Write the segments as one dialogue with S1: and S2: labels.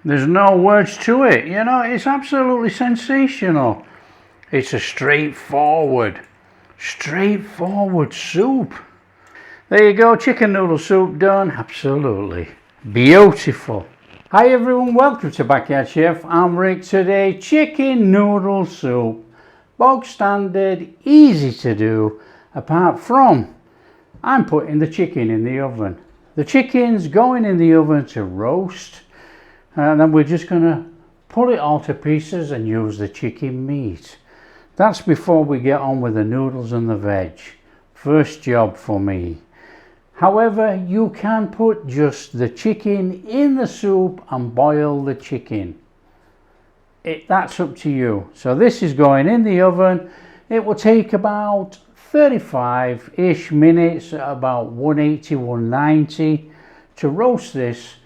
S1: There's no words to it, you know, it's absolutely sensational. It's a straightforward soup. There you go, chicken noodle soup done. Absolutely beautiful. Hi everyone, welcome to Backyard Chef. I'm Rick. Today, chicken noodle soup. Bog standard, easy to do, apart from I'm putting the chicken in the oven. The chicken's going in the oven to roast, and then we're just going to pull it all to pieces and use the chicken meat. That's before we get on with the noodles and the veg. First job for me. However, you can put just the chicken in the soup and boil the chicken. That's up to you. So this is going in the oven. It will take about 35-ish minutes at about 180, 190 to roast this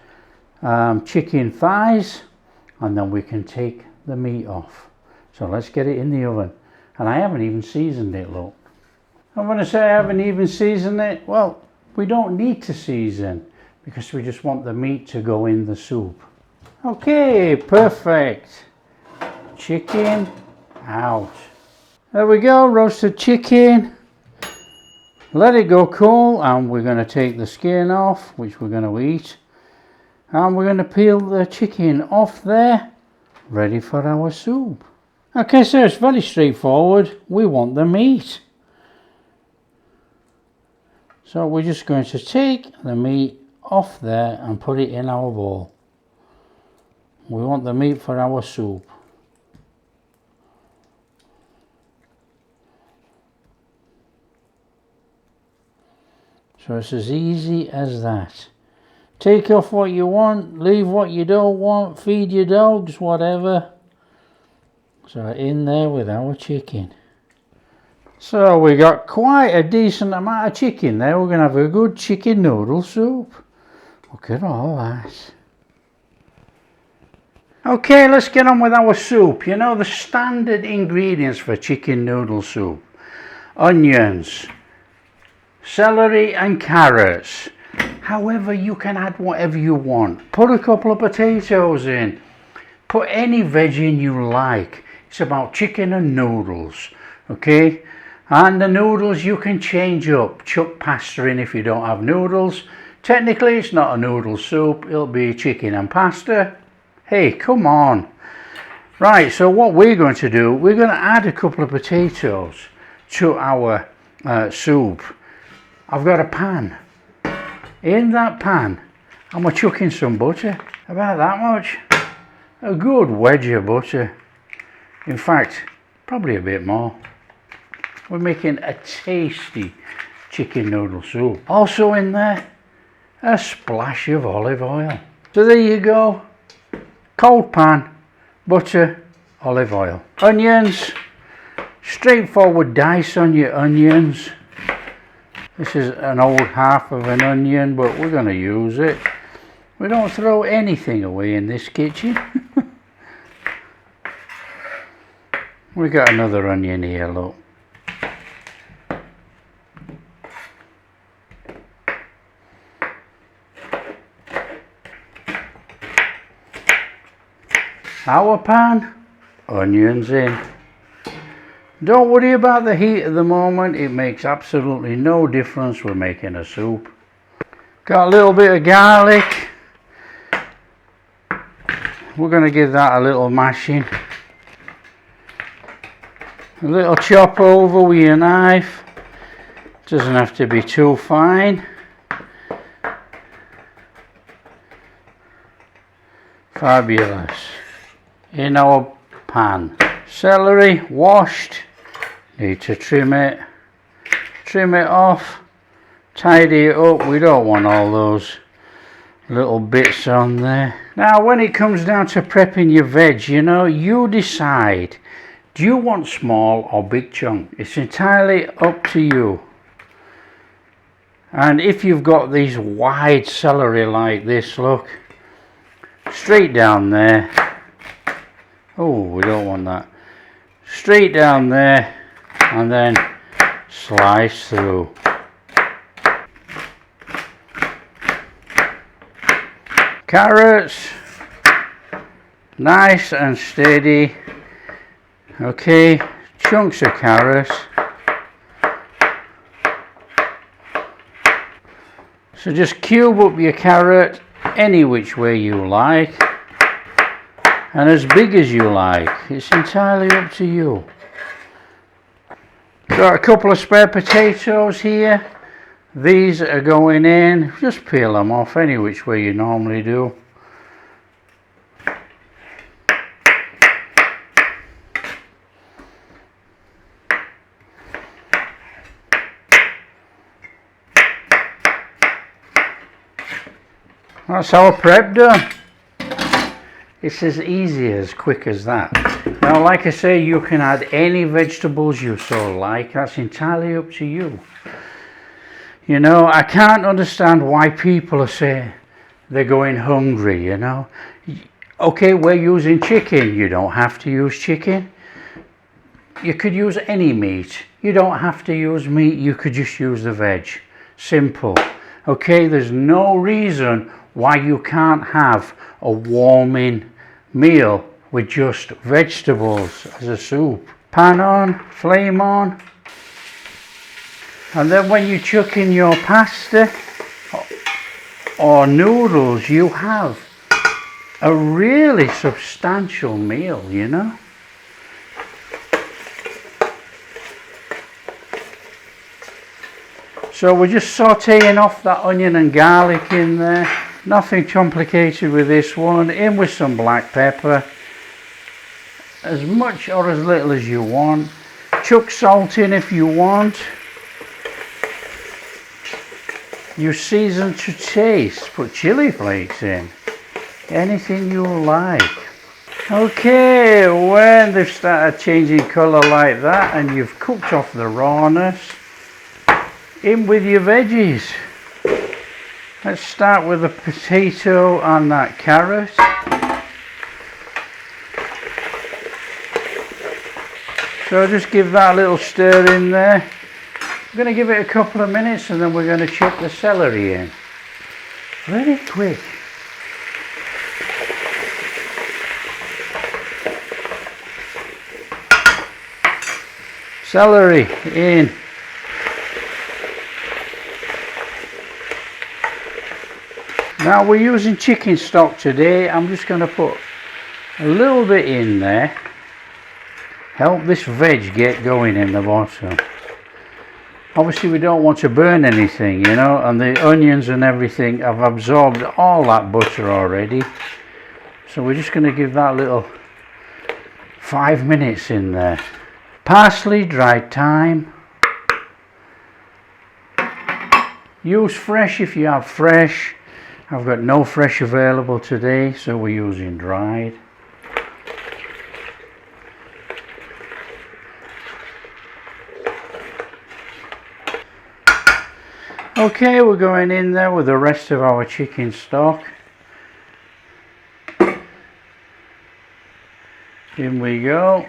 S1: chicken thighs, and then we can take the meat off. So let's get it in the oven. And I haven't even seasoned it, look. I'm going to say I haven't even seasoned it. Well, we don't need to season because we just want the meat to go in the soup. Okay, perfect. Chicken out. There we go, roasted chicken. Let it go cool, and we're going to take the skin off, which we're going to eat. And we're going to peel the chicken off there, ready for our soup. Okay, so it's very straightforward. We want the meat. So we're just going to take the meat off there and put it in our bowl. We want the meat for our soup. So it's as easy as that. Take off what you want, leave what you don't want, feed your dogs, whatever. So in there with our chicken. So we got quite a decent amount of chicken there. We're going to have a good chicken noodle soup. Look at all that. Okay, let's get on with our soup. You know the standard ingredients for chicken noodle soup. Onions, celery and carrots. However, you can add whatever you want. Put a couple of potatoes in. Put any veg in you like. It's about chicken and noodles. Okay? And the noodles you can change up. Chuck pasta in if you don't have noodles. Technically it's not a noodle soup. It'll be chicken and pasta. Hey, come on. Right, so what we're going to do, we're going to add a couple of potatoes to our soup. I've got a pan. In that pan, I'm chucking some butter, about that much. A good wedge of butter. In fact, probably a bit more. We're making a tasty chicken noodle soup. Also in there, a splash of olive oil. So there you go. Cold pan, butter, olive oil. Onions, straightforward dice on your onions. This is an old half of an onion, but we're going to use it. We don't throw anything away in this kitchen. We got another onion here, look. Our pan, onions in. Don't worry about the heat at the moment, it makes absolutely no difference. We're making a soup. Got a little bit of garlic. We're going to give that a little mashing. A little chop over with your knife. Doesn't have to be too fine. Fabulous. In our pan. Celery washed. Need to trim it off, tidy it up. We don't want all those little bits on there. Now when it comes down to prepping your veg, you know, you decide, do you want small or big chunk? It's entirely up to you. And if you've got these wide celery like this, look, straight down there. Oh, we don't want that. Straight down there and then slice through. Carrots, nice and steady. Okay, chunks of carrot. So just cube up your carrot any which way you like, and as big as you like. It's entirely up to you. Got a couple of spare potatoes here. These are going in. Just peel them off any which way you normally do. That's our prep done. It's as easy as quick as that. Now, like I say, you can add any vegetables you so like. That's entirely up to you. You know, I can't understand why people are saying they're going hungry, you know. Okay, we're using chicken. You don't have to use chicken. You could use any meat. You don't have to use meat. You could just use the veg. Simple. Okay, there's no reason why you can't have a warming meal with just vegetables as a soup. Pan on, flame on, and then when you chuck in your pasta or noodles, you have a really substantial meal, you know. So we're just sautéing off that onion and garlic in there. Nothing complicated with this one. In with some black pepper, as much or as little as you want. Chuck salt in if you want. You season to taste. Put chili flakes in. Anything you like. Okay, when they've started changing colour like that and you've cooked off the rawness, in with your veggies. Let's start with the potato and that carrot. So just give that a little stir in there. I'm going to give it a couple of minutes and then we're going to chuck the celery in. Very quick. Celery in. Now we're using chicken stock today. I'm just going to put a little bit in there. Help this veg get going in the bottom. Obviously we don't want to burn anything, you know, and the onions and everything have absorbed all that butter already. So we're just going to give that little 5 minutes in there. Parsley, dried thyme. Use fresh if you have fresh. I've got no fresh available today, so we're using dried. Okay, we're going in there with the rest of our chicken stock. In we go.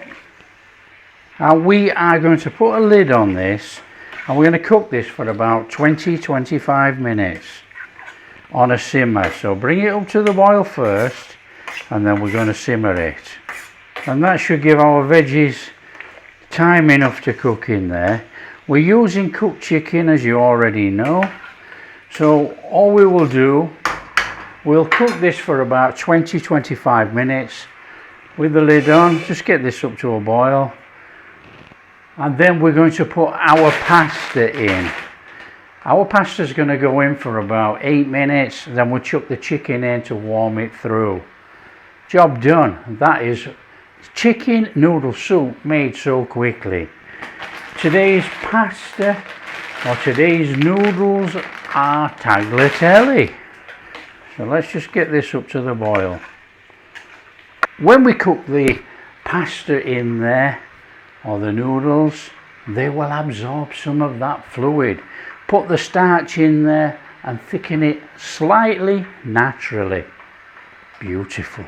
S1: And we are going to put a lid on this, and we're going to cook this for about 20-25 minutes. On a simmer. So bring it up to the boil first and then we're going to simmer it, and that should give our veggies time enough to cook in there. We're using cooked chicken, as you already know, so all we will do, we'll cook this for about 20-25 minutes with the lid on. Just get this up to a boil, and then we're going to put our pasta in. Our pasta is going to go in for about 8 minutes, then we'll chuck the chicken in to warm it through. Job done. That is chicken noodle soup made so quickly. Today's pasta or today's noodles are tagliatelle. So let's just get this up to the boil. When we cook the pasta in there, or the noodles, they will absorb some of that fluid. Put the starch in there and thicken it slightly naturally. Beautiful.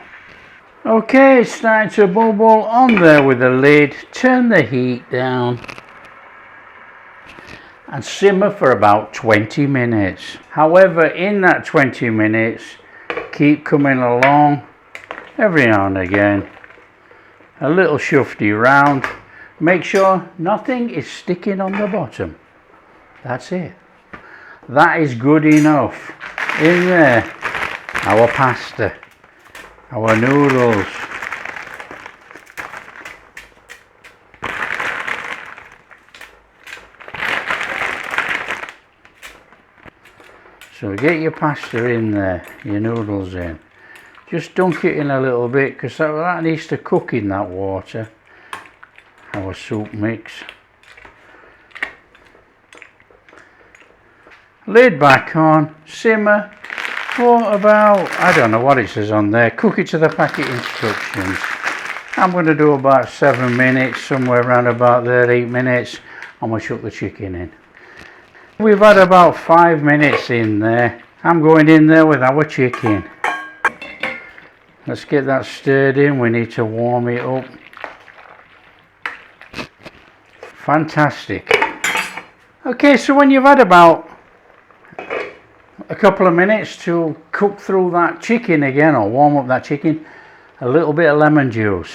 S1: Okay, it's starting to bubble. On there with the lid. Turn the heat down and simmer for about 20 minutes. However, in that 20 minutes, keep coming along every now and again, a little shufty round. Make sure nothing is sticking on the bottom. That's it. That is good enough. In there, our pasta, our noodles. So get your pasta in there, your noodles in. Just dunk it in a little bit because that needs to cook in that water. Our soup mix. Lid back on, simmer for about, I don't know what it says on there, cook it to the packet instructions. I'm going to do about 7 minutes, somewhere around about there, 8 minutes. I'm going to chuck the chicken in. We've had about 5 minutes in there. I'm going in there with our chicken. Let's get that stirred in. We need to warm it up. Fantastic. Okay, so when you've had about a couple of minutes to cook through that chicken again, or warm up that chicken, a little bit of lemon juice.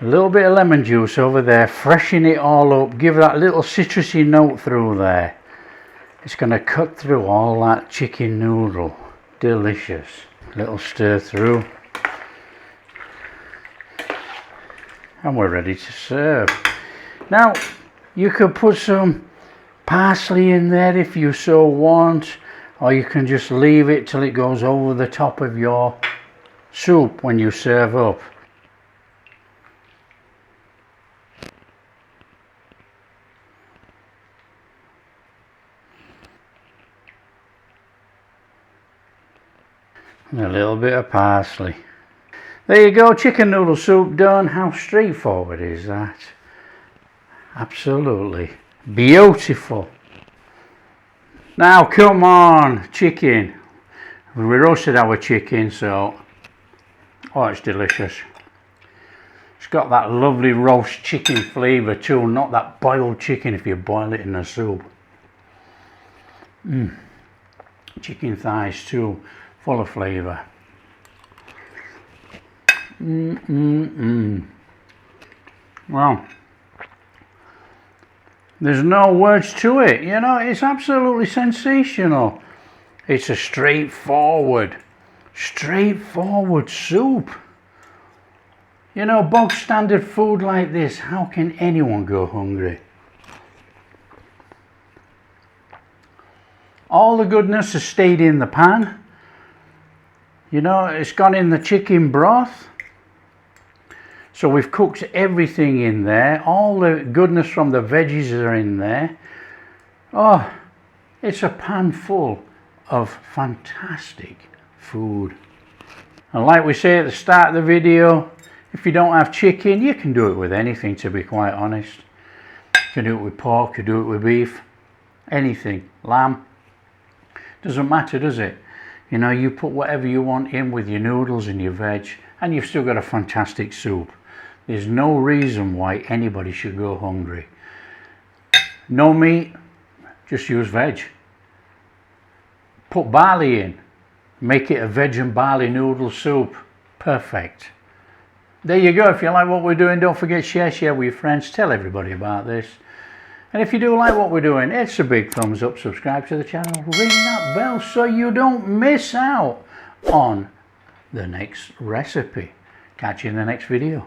S1: A little bit of lemon juice over there, freshen it all up, give that little citrusy note through there. It's going to cut through all that chicken noodle. Delicious. Little stir through. And we're ready to serve. Now, you could put some parsley in there if you so want, or you can just leave it till it goes over the top of your soup when you serve up. And a little bit of parsley. There you go, chicken noodle soup done. How straightforward is that? Absolutely beautiful. Now come on, chicken. We roasted our chicken, so oh, it's delicious. It's got that lovely roast chicken flavour too, not that boiled chicken if you boil it in a soup. Chicken thighs too, full of flavour. Well, there's no words to it, you know, it's absolutely sensational. It's a straightforward soup. You know, bog standard food like this, how can anyone go hungry? All the goodness has stayed in the pan. You know, it's gone in the chicken broth. So we've cooked everything in there. All the goodness from the veggies are in there. Oh, it's a pan full of fantastic food. And like we say at the start of the video, if you don't have chicken, you can do it with anything, to be quite honest. You can do it with pork, you do it with beef, anything, lamb. Doesn't matter, does it? You know, you put whatever you want in with your noodles and your veg, and you've still got a fantastic soup. There's no reason why anybody should go hungry. No meat, just use veg. Put barley in, make it a veg and barley noodle soup. Perfect. There you go. If you like what we're doing, don't forget share with your friends, tell everybody about this. And if you do like what we're doing, it's a big thumbs up, subscribe to the channel, ring that bell so you don't miss out on the next recipe. Catch you in the next video.